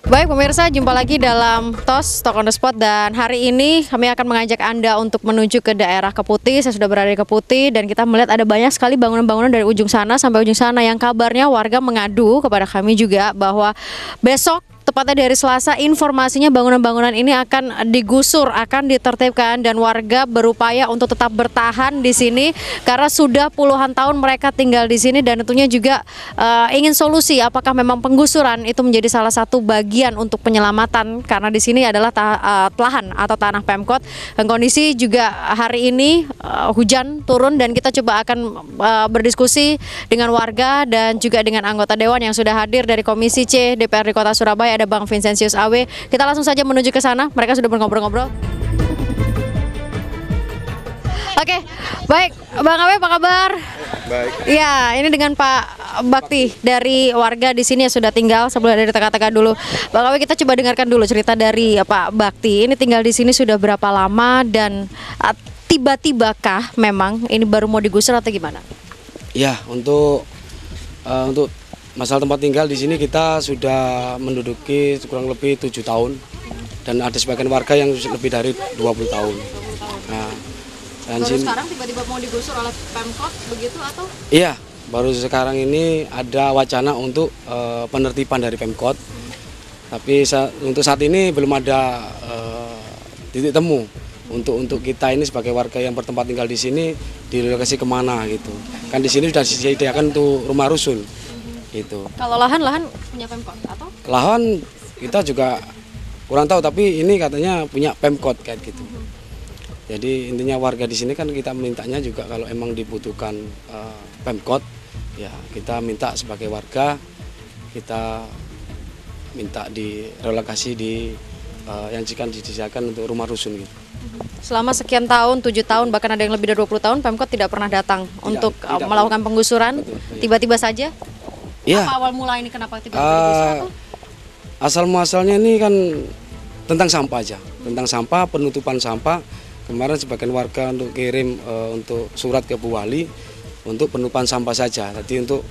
Baik pemirsa, jumpa lagi dalam TOS Talk on the Spot, dan hari ini kami akan mengajak Anda untuk menuju ke daerah Keputih. Saya sudah berada di Keputih dan kita melihat ada banyak sekali bangunan-bangunan dari ujung sana sampai ujung sana yang kabarnya warga mengadu kepada kami juga bahwa besok, tepatnya dari Selasa, informasinya bangunan-bangunan ini akan digusur, akan ditertibkan, dan warga berupaya untuk tetap bertahan di sini karena sudah puluhan tahun mereka tinggal di sini, dan tentunya juga ingin solusi apakah memang penggusuran itu menjadi salah satu bagian untuk penyelamatan karena di sini adalah lahan atau tanah Pemkot. Dan kondisi juga hari ini hujan turun, dan kita coba akan berdiskusi dengan warga dan juga dengan anggota dewan yang sudah hadir dari Komisi C DPRD Kota Surabaya. Ada Bang Vincentius Awe. Kita langsung saja menuju ke sana. Mereka sudah ngobrol-ngobrol. Oke, baik, Bang Awe, apa kabar? Baik. Ya, ini dengan Pak Bakti dari warga di sini yang sudah tinggal. Sebelum dari teka-teka dulu, Bang Awe, kita coba dengarkan dulu cerita dari Pak Bakti. Ini tinggal di sini sudah berapa lama, dan tiba-tibakah memang ini baru mau digusur atau gimana? Ya, untuk masalah tempat tinggal di sini kita sudah menduduki kurang lebih 7 tahun, dan ada sebagian warga yang lebih dari 20 tahun. Nah, dan baru sekarang tiba-tiba mau digusur oleh Pemkot begitu atau? Iya, baru sekarang ini ada wacana untuk penertiban dari Pemkot. Tapi untuk saat ini belum ada titik temu untuk kita ini sebagai warga yang bertempat tinggal di sini direlokasi kemana gitu. Kan di sini sudah disediakan untuk rumah rusun. Gitu. Kalau lahan punya Pemkot atau? Lahan kita juga kurang tahu, tapi ini katanya punya Pemkot kayak gitu. Jadi intinya warga di sini kan kita mintanya juga kalau emang dibutuhkan Pemkot, ya kita minta sebagai warga kita minta direlokasi di yang jika disediakan untuk rumah rusun gitu. Selama sekian tahun, 7 tahun, bahkan ada yang lebih dari 20 tahun, Pemkot tidak pernah datang untuk melakukan penggusuran. Tiba-tiba saja? Ya. Apa awal mula ini kenapa tiba-tiba digusur? Asal muasalnya ini kan tentang sampah aja, tentang sampah, penutupan sampah. Kemarin sebagian warga untuk kirim untuk surat ke Bu Wali untuk penutupan sampah saja. Jadi untuk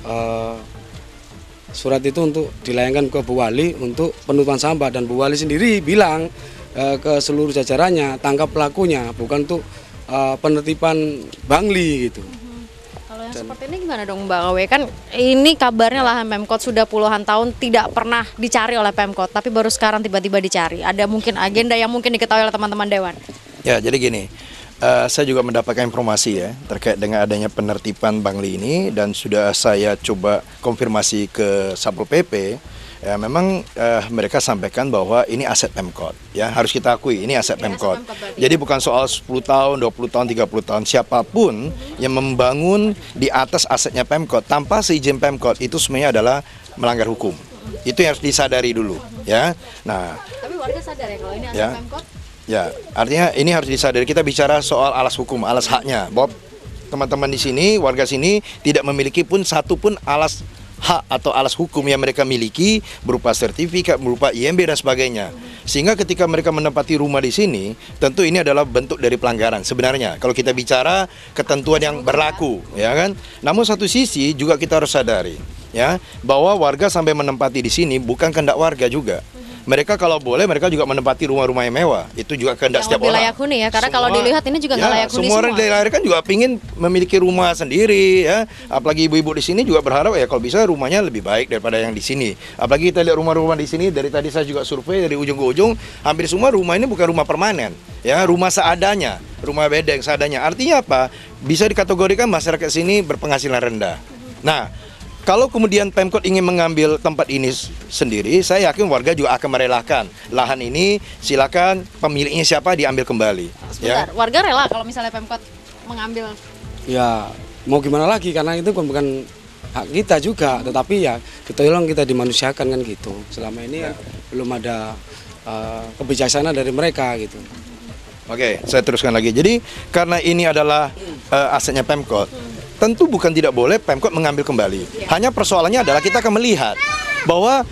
surat itu untuk dilayangkan ke Bu Wali untuk penutupan sampah, dan Bu Wali sendiri bilang ke seluruh jajarannya tangkap pelakunya, bukan untuk penertiban Bangli gitu. Kalau yang seperti ini gimana dong Bang Awe? Kan ini kabarnya lahan Pemkot sudah puluhan tahun tidak pernah dicari oleh Pemkot, tapi baru sekarang tiba-tiba dicari. Ada mungkin agenda yang mungkin diketahui oleh teman-teman Dewan? Ya, jadi gini, saya juga mendapatkan informasi ya terkait dengan adanya penertiban Bangli ini, dan sudah saya coba konfirmasi ke Satpol PP. Ya, memang mereka sampaikan bahwa ini aset Pemkot, ya harus kita akui ini aset Pemkot. Jadi bukan soal 10 tahun, 20 tahun, 30 tahun, siapapun yang membangun di atas asetnya Pemkot tanpa seizin Pemkot itu sebenarnya adalah melanggar hukum. Itu yang harus disadari dulu, ya. Nah, tapi warga sadar ya kalau ini aset ya, Pemkot? Ya, artinya ini harus disadari. Kita bicara soal alas hukum, alas haknya. Bob, teman-teman di sini, warga sini tidak memiliki pun satu pun alas hak atau alas hukum yang mereka miliki berupa sertifikat, berupa IMB dan sebagainya. Sehingga ketika mereka menempati rumah di sini, tentu ini adalah bentuk dari pelanggaran sebenarnya. Kalau kita bicara ketentuan yang berlaku, ya kan? Namun satu sisi juga kita harus sadari, ya, bahwa warga sampai menempati di sini bukan kehendak warga juga. Mereka kalau boleh mereka juga menempati rumah-rumah yang mewah. Itu juga kehendak setiap orang. Layak huni ya, karena kalau dilihat ini juga nggak layak huni semua. Orang dilahirkan juga pingin memiliki rumah sendiri ya. Apalagi ibu-ibu di sini juga berharap ya kalau bisa rumahnya lebih baik daripada yang di sini. Apalagi kita lihat rumah-rumah di sini, dari tadi saya juga survei dari ujung ke ujung, hampir semua rumah ini bukan rumah permanen. Ya, rumah seadanya, rumah bedeng seadanya. Artinya apa? Bisa dikategorikan masyarakat sini berpenghasilan rendah. Nah, kalau kemudian Pemkot ingin mengambil tempat ini sendiri, saya yakin warga juga akan merelakan lahan ini. Silakan pemiliknya siapa diambil kembali. Sebentar, ya. Warga rela kalau misalnya Pemkot mengambil? Ya mau gimana lagi, karena itu bukan hak kita juga, tetapi ya kita tolong kita dimanusiakan kan gitu. Selama ini ya, belum ada kebijaksanaan dari mereka gitu. Oke, saya teruskan lagi. Jadi karena ini adalah asetnya Pemkot, tentu bukan tidak boleh Pemkot mengambil kembali. Hanya persoalannya adalah kita akan melihat bahwa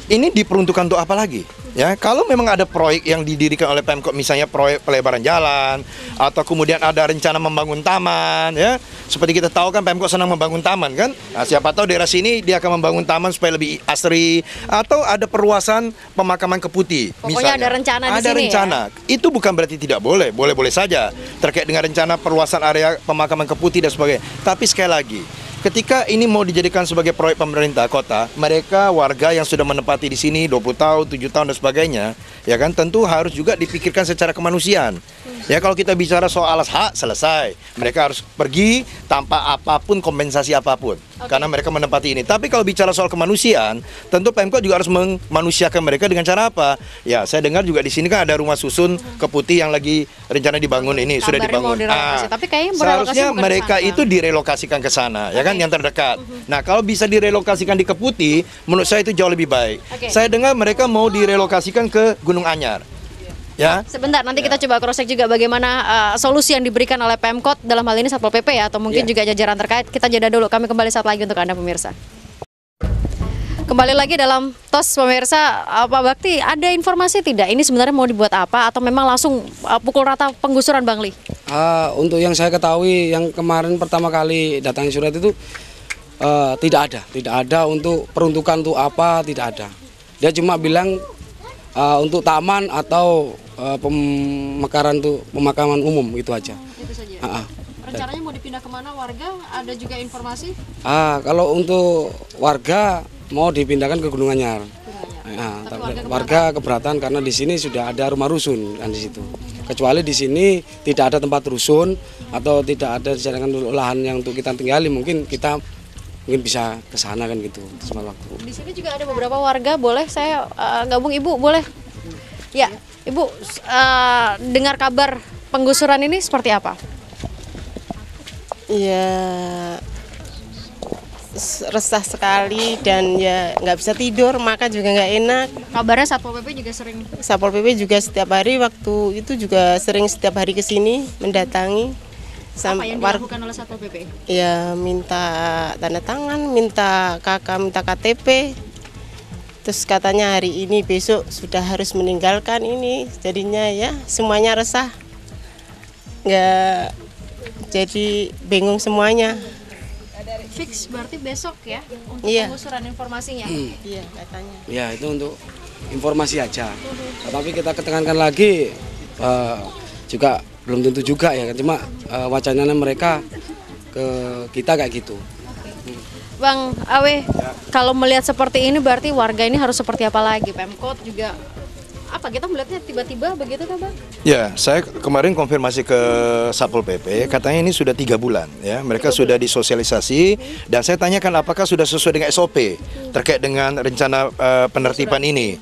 ini diperuntukkan untuk apa lagi? Ya, kalau memang ada proyek yang didirikan oleh Pemkot, misalnya proyek pelebaran jalan atau kemudian ada rencana membangun taman, ya. Seperti kita tahu kan Pemkot senang membangun taman kan? Nah, siapa tahu daerah sini dia akan membangun taman supaya lebih asri atau ada perluasan pemakaman Keputih. Pokoknya misalnya. ada rencana di Ada sini rencana. Itu bukan berarti tidak boleh, boleh-boleh saja terkait dengan rencana perluasan area pemakaman Keputih dan sebagainya. Tapi sekali lagi, ketika ini mau dijadikan sebagai proyek pemerintah kota, mereka warga yang sudah menempati di sini 20 tahun, 7 tahun dan sebagainya, ya kan tentu harus juga dipikirkan secara kemanusiaan. Ya kalau kita bicara soal alas hak selesai, mereka harus pergi tanpa apapun kompensasi apapun karena mereka menempati ini. Tapi kalau bicara soal kemanusiaan, tentu Pemkot juga harus memanusiakan mereka dengan cara apa? Ya, saya dengar juga di sini kan ada rumah susun Keputih yang lagi rencana dibangun ini, sudah Kabarnya mau dibangun. direlokasi, tapi kayaknya berelokasi seharusnya bukan ke mereka sana. itu direlokasikan ke sana, ya kan, yang terdekat. Nah, kalau bisa direlokasikan di Keputih, menurut saya itu jauh lebih baik. Oke. Saya dengar mereka mau direlokasikan ke Gunung Anyar. Ya. Sebentar, nanti kita coba cross check juga bagaimana solusi yang diberikan oleh Pemkot dalam hal ini Satpol PP ya, atau mungkin juga jajaran terkait. Kita jeda dulu, kami kembali saat lagi untuk Anda pemirsa. Kembali lagi dalam TOS pemirsa, Pak Bakti, ada informasi tidak ini sebenarnya mau dibuat apa atau memang langsung pukul rata penggusuran Bang Li? Untuk yang saya ketahui yang kemarin pertama kali datang surat itu tidak ada untuk peruntukan untuk apa, tidak ada. Dia cuma bilang untuk taman atau pemekaran untuk pemakaman umum itu aja. Itu saja. Rencananya mau dipindah kemana warga? Ada juga informasi? Kalau untuk warga mau dipindahkan ke Gunung Anyar. Warga keberatan karena di sini sudah ada rumah rusun kan di situ. Kecuali di sini tidak ada tempat rusun atau tidak ada dijadikan lahan yang untuk kita tinggali, mungkin kita bisa ke sana kan gitu semua waktu. Di sini juga ada beberapa warga, boleh saya gabung Ibu, boleh? Ya, Ibu dengar kabar penggusuran ini seperti apa? Ya resah sekali dan ya nggak bisa tidur, makan juga nggak enak. Kabarnya Satpol PP juga sering. Satpol PP juga setiap hari, waktu itu juga sering setiap hari ke sini mendatangi. Apa yang dilakukan oleh Satpol PP? Ya minta tanda tangan, minta kakak, minta KTP. Terus katanya hari ini besok sudah harus meninggalkan ini. Jadinya ya semuanya resah. Nggak, jadi bingung semuanya. Fix berarti besok ya untuk Iya. penggusuran informasinya. Iya katanya. Ya itu untuk informasi aja. Tapi kita ketekankan lagi juga belum tentu juga ya, cuma wacananya mereka ke kita kayak gitu. Bang Awe, kalau melihat seperti ini berarti warga ini harus seperti apa lagi? Pemkot juga apa kita melihatnya tiba-tiba begitu kan Bang? Ya, saya kemarin konfirmasi ke Satpol PP, katanya ini sudah 3 bulan ya, mereka sudah disosialisasi dan saya tanyakan apakah sudah sesuai dengan SOP terkait dengan rencana penertiban ini.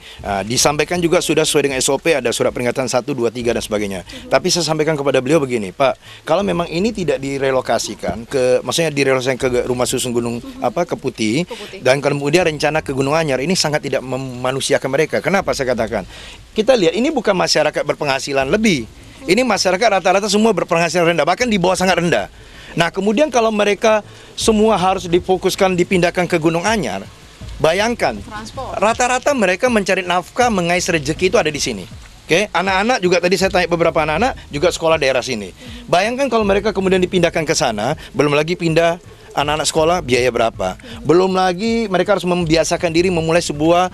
Disampaikan juga sudah sesuai dengan SOP, ada surat peringatan 1, 2, 3 dan sebagainya. Tapi saya sampaikan kepada beliau begini, Pak, kalau memang ini tidak direlokasikan maksudnya direlokasikan ke rumah susun Gunung Keputih dan kemudian rencana ke Gunung Anyar, ini sangat tidak memanusiakan mereka. Kenapa saya katakan? Kita lihat ini bukan masyarakat berpenghasilan lebih. Ini masyarakat rata-rata semua berpenghasilan rendah, bahkan di bawah sangat rendah. Nah, kemudian kalau mereka semua harus difokuskan dipindahkan ke Gunung Anyar, bayangkan rata-rata mereka mencari nafkah, mengais rezeki itu ada di sini. Oke, anak-anak juga tadi saya tanya beberapa anak-anak juga sekolah daerah sini. Bayangkan kalau mereka kemudian dipindahkan ke sana, belum lagi pindah anak-anak sekolah biaya berapa? Belum lagi mereka harus membiasakan diri memulai sebuah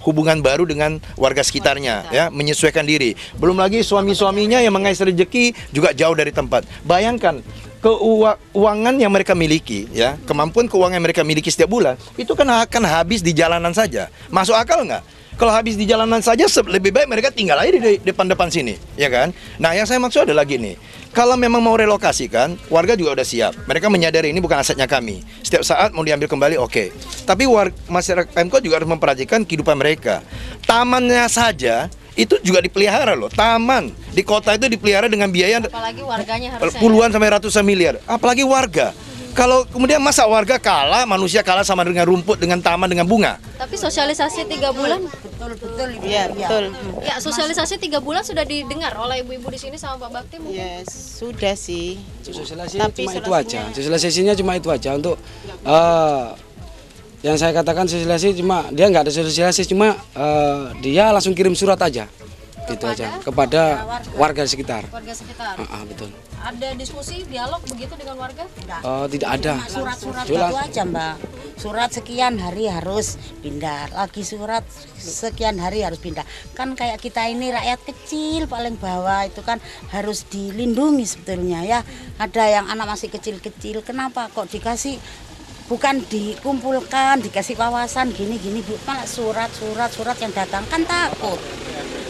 hubungan baru dengan warga sekitarnya, ya, menyesuaikan diri. Belum lagi suami-suaminya yang mengais rezeki juga jauh dari tempat. Bayangkan keuangan yang mereka miliki, ya, kemampuan keuangan yang mereka miliki setiap bulan itu kan akan habis di jalanan saja. Masuk akal nggak? Kalau habis di jalanan saja, lebih baik mereka tinggal aja di depan-depan sini, ya kan? Nah, yang saya maksud adalah gini, kalau memang mau relokasikan, warga juga udah siap. Mereka menyadari ini bukan asetnya kami. Setiap saat mau diambil kembali, oke. Tapi masyarakat Pemkot juga harus memperhatikan kehidupan mereka. Tamannya saja itu juga dipelihara loh. Taman di kota itu dipelihara dengan biaya Apalagi warganya harusnya puluhan sampai ratusan miliar. Apalagi warga. Kalau kemudian masa warga kalah, manusia kalah sama dengan rumput, dengan taman, dengan bunga. Tapi sosialisasi 3 bulan, Iya betul. ya sosialisasi 3 bulan sudah didengar oleh ibu-ibu di sini sama Pak Bakti mungkin. Ya sudah sih. Sosialisasinya Tapi cuma itu aja. Sosialisasinya cuma itu aja untuk Yang saya katakan sosialisasi cuma dia nggak ada sosialisasi, cuma dia langsung kirim surat aja, gitu aja kepada warga sekitar. Warga sekitar. Betul. Ada diskusi, dialog begitu dengan warga? Tidak ada. Surat-surat Jelas. itu aja Mbak. Surat sekian hari harus pindah, lagi surat sekian hari harus pindah. Kan kayak kita ini rakyat kecil paling bawah itu kan harus dilindungi sebetulnya ya. Ada yang anak masih kecil-kecil, kenapa kok dikasih bukan dikumpulkan, dikasih wawasan gini-gini, malah surat yang datang kan takut.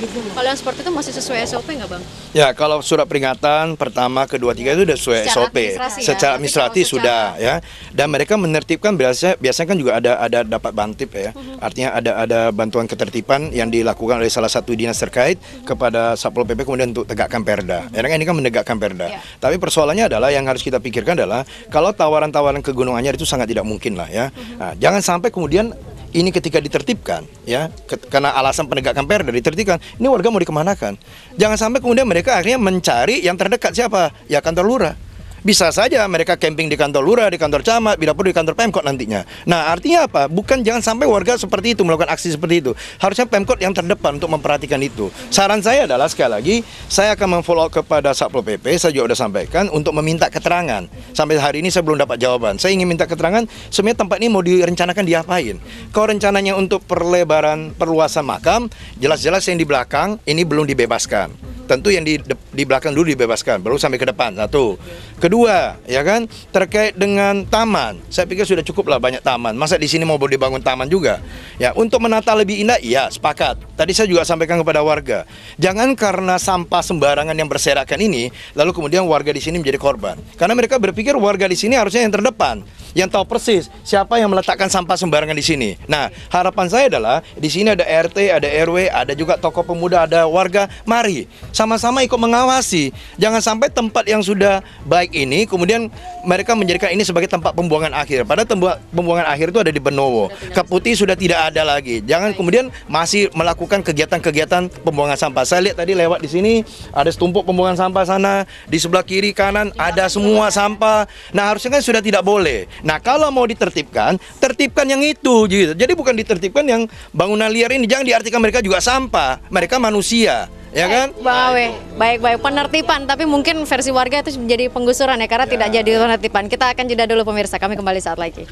Gitu. Kalau yang seperti itu masih sesuai SOP nggak Bang? Ya, kalau surat peringatan pertama, kedua, tiga itu sudah sesuai Secara SOP. administrasi ya. Secara Tapi administratif kalau sudah ya. Dan mereka menertibkan biasanya kan juga ada dapat bantip ya. Artinya ada bantuan ketertiban yang dilakukan oleh salah satu dinas terkait kepada Satpol PP kemudian untuk tegakkan perda. Ya, ini kan menegakkan perda. Ya. Tapi persoalannya adalah yang harus kita pikirkan adalah kalau tawaran-tawaran ke Gunung Anyar itu sangat tidak mungkin lah ya. Nah, jangan sampai kemudian ini ketika ditertibkan ya karena alasan penegakan perda ditertibkan, ini warga mau dikemanakan? Jangan sampai kemudian mereka akhirnya mencari yang terdekat siapa? Ya kantor lurah. Bisa saja mereka camping di kantor lurah, di kantor camat, bila perlu di kantor Pemkot nantinya. Nah, artinya apa? Bukan jangan sampai warga seperti itu melakukan aksi seperti itu. Harusnya Pemkot yang terdepan untuk memperhatikan itu. Saran saya adalah sekali lagi saya akan memfollow kepada Satpol PP, saya juga sudah sampaikan untuk meminta keterangan. Sampai hari ini saya belum dapat jawaban. Saya ingin minta keterangan sebenarnya tempat ini mau direncanakan diapain. Kalau rencananya untuk perlebaran perluasan makam, jelas-jelas yang di belakang ini belum dibebaskan. Tentu yang di belakang dulu dibebaskan, baru sampai ke depan. Satu. Kedua, ya kan, terkait dengan taman. Saya pikir sudah cukup lah banyak taman. Masa di sini mau dibangun taman juga? Ya, untuk menata lebih indah, iya, sepakat. Tadi saya juga sampaikan kepada warga, jangan karena sampah sembarangan yang berserakan ini, lalu kemudian warga di sini menjadi korban. Karena mereka berpikir warga di sini harusnya yang terdepan, yang tahu persis siapa yang meletakkan sampah sembarangan di sini. Nah, harapan saya adalah di sini ada RT, ada RW, ada juga tokoh pemuda, ada warga. Mari sama-sama ikut mengawasi. Jangan sampai tempat yang sudah baik ini kemudian mereka menjadikan ini sebagai tempat pembuangan akhir. Padahal pembuangan akhir itu ada di Benowo. Keputih sudah tidak ada lagi. Jangan kemudian masih melakukan kegiatan-kegiatan pembuangan sampah. Saya lihat tadi lewat di sini ada setumpuk pembuangan sampah sana, di sebelah kiri kanan ada semua sampah. Nah, harusnya kan sudah tidak boleh. Nah, kalau mau ditertibkan, tertibkan yang itu gitu. Jadi bukan ditertibkan yang bangunan liar ini. Jangan diartikan mereka juga sampah. Mereka manusia. Ya kan? Bang Awe, baik-baik penertiban, tapi mungkin versi warga itu menjadi penggusuran ya, karena tidak jadi penertiban. Kita akan jeda dulu pemirsa, kami kembali saat lagi.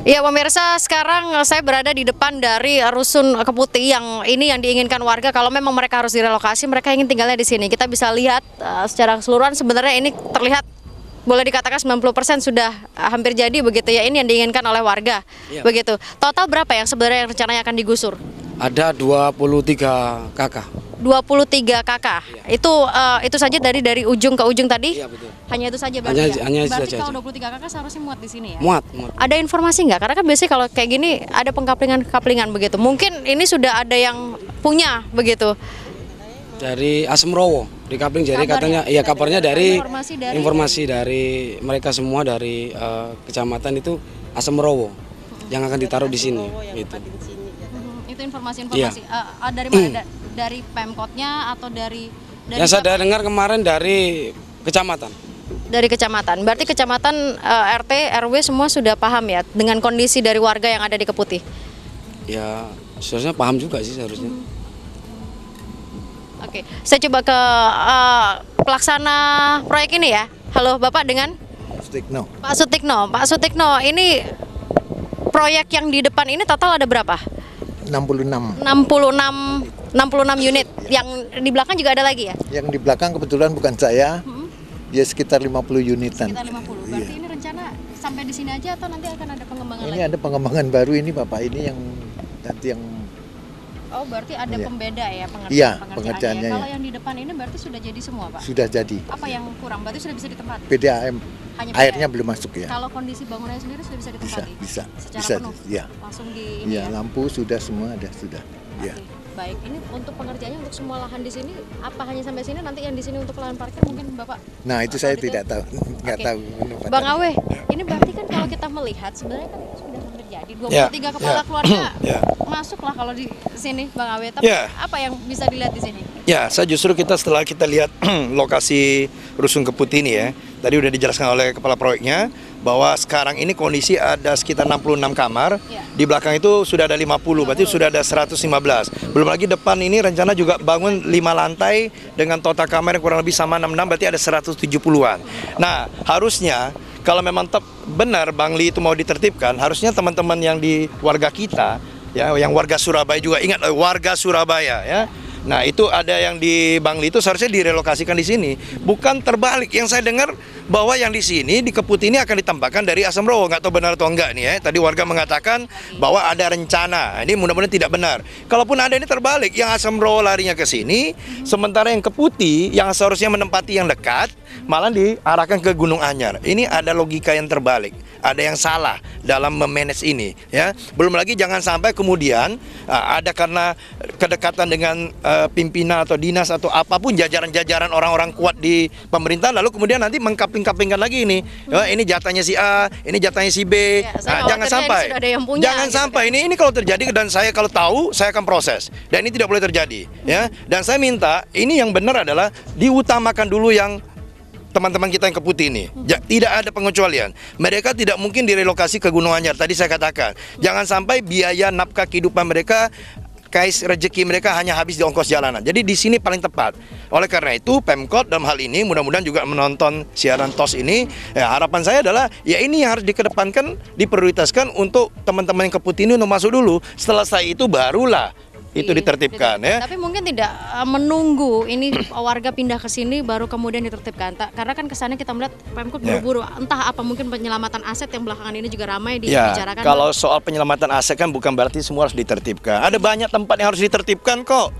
Ya pemirsa, sekarang saya berada di depan dari Rusun Keputih yang ini yang diinginkan warga. Kalau memang mereka harus direlokasi, mereka ingin tinggalnya di sini. Kita bisa lihat secara keseluruhan sebenarnya ini terlihat boleh dikatakan 90% sudah hampir jadi begitu ya. Ini yang diinginkan oleh warga. Ya. Begitu. Total berapa yang sebenarnya yang rencananya akan digusur? Ada 23 kakak. 23 kakak. Ya. Itu saja dari ujung ke ujung tadi? Iya, betul. Hanya itu saja berarti ya? Hanya berarti saja. kalau 23 kakak seharusnya muat di sini ya? Muat. Ada informasi nggak? Karena kan biasanya kalau kayak gini ada pengkaplingan begitu. Mungkin ini sudah ada yang punya begitu. Dari Asemrowo di Kapling, jadi katanya iya kabarnya dari informasi dari mereka semua dari kecamatan itu Asemrowo yang akan ditaruh di sini gitu. Itu informasi-informasi dari mana? Dari Pemkotnya atau dari yang saya dengar kemarin dari kecamatan. Dari kecamatan. Berarti kecamatan RT, RW semua sudah paham ya dengan kondisi dari warga yang ada di Keputih. Ya, seharusnya paham juga sih seharusnya. Oke, saya coba ke pelaksana proyek ini ya. Halo Bapak dengan? Sutikno. Pak Sutikno. Pak Sutikno, ini proyek yang di depan ini total ada berapa? 66 unit. Yang di belakang juga ada lagi ya? Yang di belakang kebetulan bukan saya. Dia sekitar 50 unitan. Sekitar 50. Berarti ini rencana sampai di sini aja atau nanti akan ada pengembangan lagi? Ini ada pengembangan baru ini Bapak, ini yang nanti yang Oh, berarti ada pembeda ya pengerjaannya. Kalau yang di depan ini berarti sudah jadi semua, Pak? Sudah jadi. Apa yang kurang? Berarti sudah bisa ditempati? PDAM. Hanya airnya PDAM. belum masuk ya. Kalau kondisi bangunannya sendiri sudah bisa ditempati? Bisa. Secara penuh? Ya. Langsung di ini ya, lampu sudah semua ada sudah. Oke. Ya. Baik, ini untuk pengerjaannya untuk semua lahan di sini apa hanya sampai sini, nanti yang di sini untuk lahan parkir mungkin Bapak? Nah, itu saya tidak tahu. Nggak tahu. Bang Awe, ini berarti kan kalau kita melihat sebenarnya kan ini sudah hampir jadi 23 kepala keluarga masuklah kalau di sini Bang Awe. Tapi apa yang bisa dilihat di sini? Ya, kita setelah kita lihat lokasi Rusun Keputih ini ya, tadi udah dijelaskan oleh kepala proyeknya bahwa sekarang ini kondisi ada sekitar 66 kamar, di belakang itu sudah ada 50, berarti sudah ada 115. Belum lagi depan ini rencana juga bangun 5 lantai dengan total kamar yang kurang lebih sama 66, berarti ada 170-an. Nah, harusnya kalau memang benar Bangli itu mau ditertibkan, harusnya teman-teman yang di warga kita, ya, yang warga Surabaya juga, ingat warga Surabaya, ya. Nah, itu ada yang di Bangli itu seharusnya direlokasikan di sini, bukan terbalik. Yang saya dengar bahwa yang di sini di Keputih ini akan ditambahkan dari Asam Rowo, nggak tahu benar atau enggak nih ya. Tadi warga mengatakan bahwa ada rencana, ini mudah-mudahan tidak benar. Kalaupun ada ini terbalik, yang Asam Rowo larinya ke sini, sementara yang Keputih yang seharusnya menempati yang dekat malah diarahkan ke Gunung Anyar. Ini ada logika yang terbalik, ada yang salah dalam memanage ini, ya. Belum lagi jangan sampai kemudian ada karena kedekatan dengan pimpinan atau dinas atau apapun jajaran-jajaran orang-orang kuat di pemerintahan, lalu kemudian nanti mengkaping-kapingkan lagi ini, ya, ini jatahnya si A, ini jatahnya si B. Ya, Jangan sampai, jangan sampai ini kalau terjadi, dan saya kalau tahu saya akan proses, dan ini tidak boleh terjadi, ya. Dan saya minta ini yang benar adalah diutamakan dulu yang teman-teman kita yang Keputih ini, tidak ada pengecualian. Mereka tidak mungkin direlokasi ke Gunung Anyar. Tadi saya katakan, jangan sampai biaya nafkah kehidupan mereka, kais rezeki mereka hanya habis di ongkos jalanan. Jadi di sini paling tepat. Oleh karena itu Pemkot dalam hal ini mudah-mudahan juga menonton siaran TOS ini. Ya, harapan saya adalah ya ini yang harus dikedepankan, diprioritaskan untuk teman-teman yang Keputih ini untuk masuk dulu. Setelah itu barulah itu ditertibkan, ya. Tapi mungkin tidak menunggu ini warga pindah ke sini baru kemudian ditertibkan. Karena kan kesannya kita melihat Pemkot buru-buru. Entah apa mungkin penyelamatan aset yang belakangan ini juga ramai dibicarakan. Kalau soal penyelamatan aset kan bukan berarti semua harus ditertibkan. Ada banyak tempat yang harus ditertibkan kok.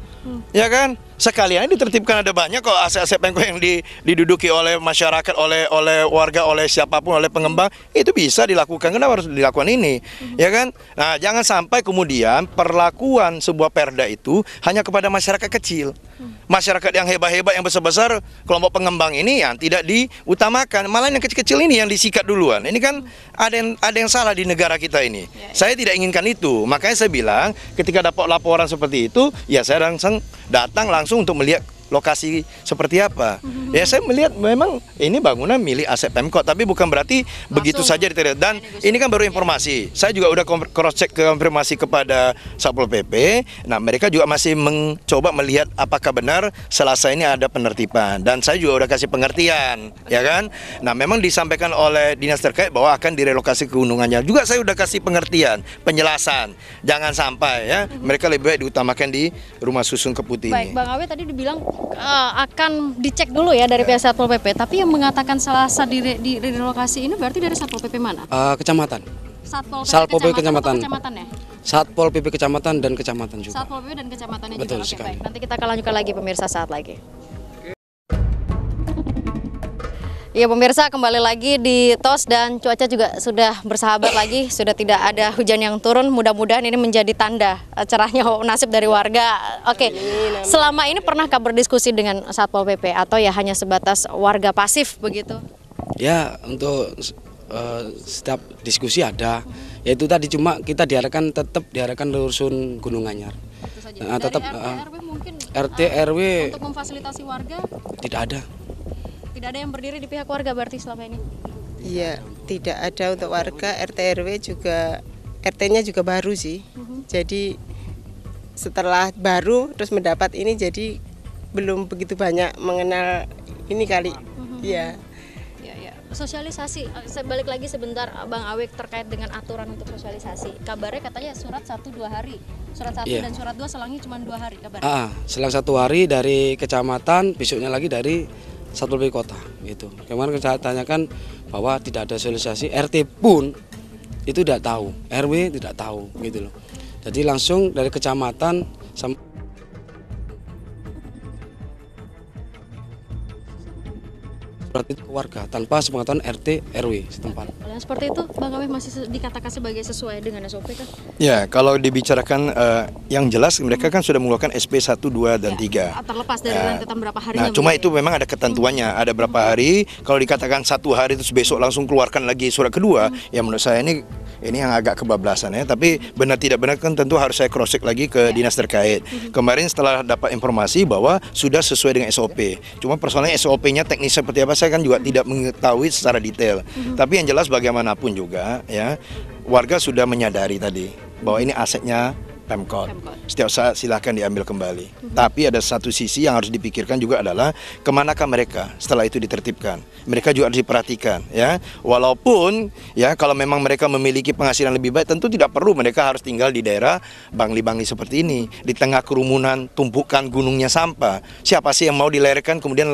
Ya kan? Sekalian ditertibkan, ada banyak kok aset-aset Pemkot yang diduduki oleh masyarakat, oleh warga, oleh siapapun, oleh pengembang, itu bisa dilakukan. Kenapa harus dilakukan ini? Ya kan? Nah, jangan sampai kemudian perlakuan sebuah perda itu hanya kepada masyarakat kecil. Masyarakat yang hebat-hebat, yang besar-besar, kelompok pengembang ini yang tidak diutamakan, malah yang kecil-kecil ini yang disikat duluan. Ini kan ada yang salah di negara kita ini. Saya tidak inginkan itu. Makanya saya bilang ketika dapat laporan seperti itu, ya saya langsung datang langsung untuk melihat lokasi seperti apa. Ya saya melihat memang ini bangunan milik aset Pemkot, tapi bukan berarti begitu saja diterima. Dan ini kan baru informasi. Saya juga udah cross check konfirmasi kepada Satpol PP. Nah, mereka juga masih mencoba melihat apakah benar Selasa ini ada penertiban. Dan saya juga udah kasih pengertian, ya kan? Nah, memang disampaikan oleh dinas terkait bahwa akan direlokasi ke Gunung Anyar. Juga saya udah kasih pengertian, penjelasan. Jangan sampai ya mereka lebih baik diutamakan di Rumah Susun Keputih ini. Baik, Bang Awe tadi dibilang akan dicek dulu ya dari pihak Satpol PP. Tapi yang mengatakan Selasa di relokasi ini berarti dari Satpol PP mana? Kecamatan. Satpol PP kecamatan ya? Satpol PP kecamatan dan kecamatan juga. Satpol PP dan kecamatannya Betul juga. Oke, sekali. baik. Nanti kita akan lanjutkan lagi pemirsa saat lagi. Ya pemirsa, kembali lagi di TOS dan cuaca juga sudah bersahabat lagi, sudah tidak ada hujan yang turun. Mudah-mudahan ini menjadi tanda cerahnya nasib dari warga. Oke, selama ini pernahkah berdiskusi dengan Satpol PP atau ya hanya sebatas warga pasif begitu? Ya, untuk setiap diskusi ada. Yaitu tadi cuma kita tetap diarahkan rusun Gunung Anyar. Nah, tetap RT RW mungkin RT RW untuk memfasilitasi warga tidak ada. tidak ada yang berdiri di pihak warga berarti selama ini? Iya, tidak ada untuk warga. RT RW juga, RT-nya juga baru sih. Jadi setelah baru terus mendapat ini, jadi belum begitu banyak mengenal ini kali. Iya. Sosialisasi, saya balik lagi sebentar Bang Awek terkait dengan aturan untuk sosialisasi. Kabarnya katanya surat 1-2 hari. Surat 1 dan surat 2 selangnya cuma 2 hari kabarnya. Selang 1 hari dari kecamatan, besoknya lagi dari Satpol PP kota gitu. Kemarin saya tanyakan bahwa tidak ada sosialisasi, RT pun itu tidak tahu, RW tidak tahu gitu loh. Jadi langsung dari kecamatan sampai berarti itu ke warga tanpa sepengetahuan RT RW setempat. Kalau yang seperti itu Bang Awek masih dikatakan sebagai sesuai dengan SOP kan? Ya, kalau dibicarakan yang jelas mereka kan sudah mengeluarkan SP 1, 2, dan 3. Terlepas dari rentetan berapa harinya. Nah, cuma itu memang ada ketentuannya, ada berapa hari. Kalau dikatakan 1 hari terus besok langsung keluarkan lagi surat kedua, ya menurut saya ini Ini yang agak kebablasan ya, tapi benar tidak benar kan tentu harus saya cross check lagi ke dinas terkait. Kemarin setelah dapat informasi bahwa sudah sesuai dengan SOP. Cuma persoalannya SOP-nya teknis seperti apa saya kan juga tidak mengetahui secara detail. Tapi yang jelas bagaimanapun juga ya, warga sudah menyadari tadi bahwa ini asetnya Pemkot. Setiap saat silahkan diambil kembali. Tapi ada satu sisi yang harus dipikirkan juga adalah kemanakah mereka setelah itu ditertibkan. Mereka juga harus diperhatikan ya. Walaupun ya kalau memang mereka memiliki penghasilan lebih baik, tentu tidak perlu mereka harus tinggal di daerah bangli-bangli seperti ini, di tengah kerumunan tumpukan gunungnya sampah. Siapa sih yang mau dilerikan kemudian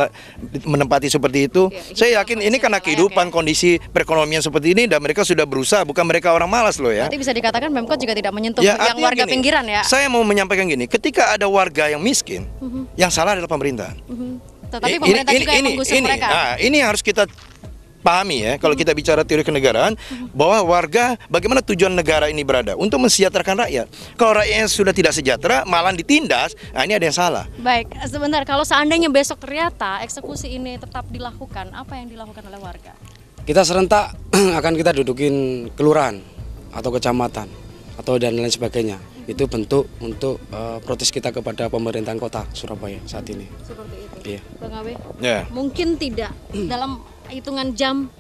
menempati seperti itu? Saya yakin ini karena kehidupan kondisi perekonomian seperti ini dan mereka sudah berusaha, bukan mereka orang malas loh ya. Berarti bisa dikatakan Pemkot juga tidak menyentuh Ya, yang artinya warga gini, pinggiran ya. Saya mau menyampaikan gini, ketika ada warga yang miskin, yang salah adalah pemerintah. Tetapi pemerintah juga yang menggusur mereka. Nah, ini yang harus kita pahami ya, kalau kita bicara teori kenegaraan, bahwa warga, bagaimana tujuan negara ini berada? Untuk mensejahterakan rakyat. Kalau rakyatnya sudah tidak sejahtera, malah ditindas, nah ini ada yang salah. Baik, sebentar, kalau seandainya besok ternyata eksekusi ini tetap dilakukan, apa yang dilakukan oleh warga? Kita serentak akan kita dudukin kelurahan atau kecamatan atau dan lain sebagainya. Itu bentuk untuk protes kita kepada pemerintahan kota Surabaya saat ini. Seperti itu. Iya. Bang Abe, Ya. mungkin tidak dalam hitungan jam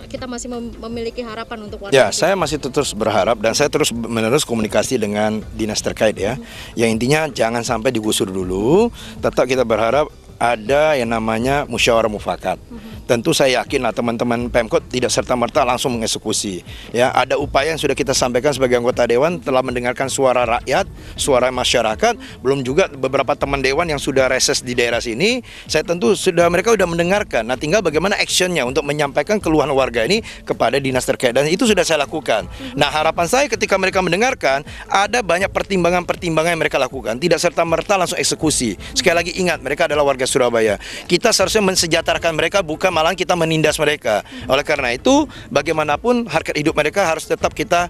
kita masih memiliki harapan untuk warga. Ya, saya masih terus berharap dan saya terus menerus komunikasi dengan dinas terkait ya. Yang intinya jangan sampai digusur dulu. Tetap kita berharap ada yang namanya musyawarah mufakat. Tentu saya yakin lah teman-teman Pemkot tidak serta-merta langsung mengeksekusi. Ya, ada upaya yang sudah kita sampaikan sebagai anggota dewan telah mendengarkan suara rakyat, suara masyarakat, belum juga beberapa teman dewan yang sudah reses di daerah sini. Saya tentu mereka sudah mendengarkan. Nah, tinggal bagaimana actionnya untuk menyampaikan keluhan warga ini kepada dinas terkait dan itu sudah saya lakukan. Nah, harapan saya ketika mereka mendengarkan ada banyak pertimbangan-pertimbangan yang mereka lakukan, tidak serta-merta langsung eksekusi. Sekali lagi ingat, mereka adalah warga Surabaya. Kita seharusnya mensejahterakan mereka, bukan malah kita menindas mereka. Oleh karena itu, bagaimanapun harkat hidup mereka harus tetap kita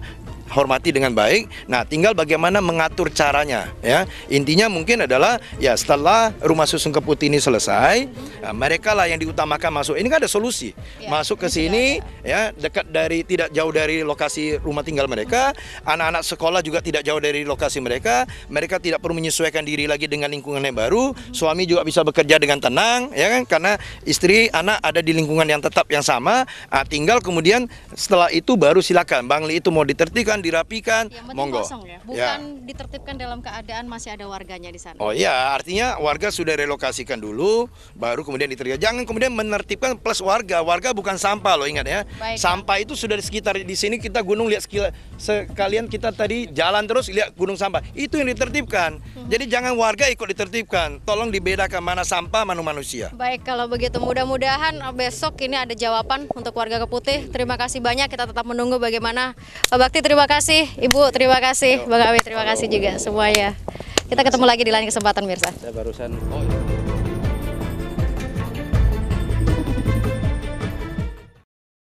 hormati dengan baik. Nah, tinggal bagaimana mengatur caranya ya. Intinya mungkin adalah ya setelah rumah susun Keputih ini selesai, mereka lah yang diutamakan masuk. Ini kan ada solusi. Masuk ke sini ya, dekat dari tidak jauh dari lokasi rumah tinggal mereka. Anak-anak sekolah juga tidak jauh dari lokasi mereka. Mereka tidak perlu menyesuaikan diri lagi dengan lingkungan yang baru. Suami juga bisa bekerja dengan tenang ya kan, karena istri, anak ada di lingkungan yang tetap yang sama. Tinggal kemudian setelah itu baru silakan Bangli itu mau ditertibkan, dirapikan, monggo. Kosong ya, bukan ditertibkan dalam keadaan masih ada warganya di sana. Oh iya, artinya warga sudah relokasikan dulu, baru kemudian diterima. Jangan kemudian menertibkan plus warga. Warga bukan sampah loh, ingat ya. Baik, sampah itu sudah di sekitar di sini kita gunung lihat sekalian kita tadi jalan terus lihat gunung sampah. Itu yang ditertibkan. Jadi jangan warga ikut ditertibkan. Tolong dibedakan mana sampah, mana manusia. Baik, kalau begitu mudah-mudahan besok ini ada jawaban untuk warga Keputih. Terima kasih banyak, kita tetap menunggu bagaimana. Pak Bakti terima kasih, Ibu terima kasih, Bang Awi terima kasih juga semuanya. Kita ketemu lagi di lain kesempatan, Mirsa. Saya barusan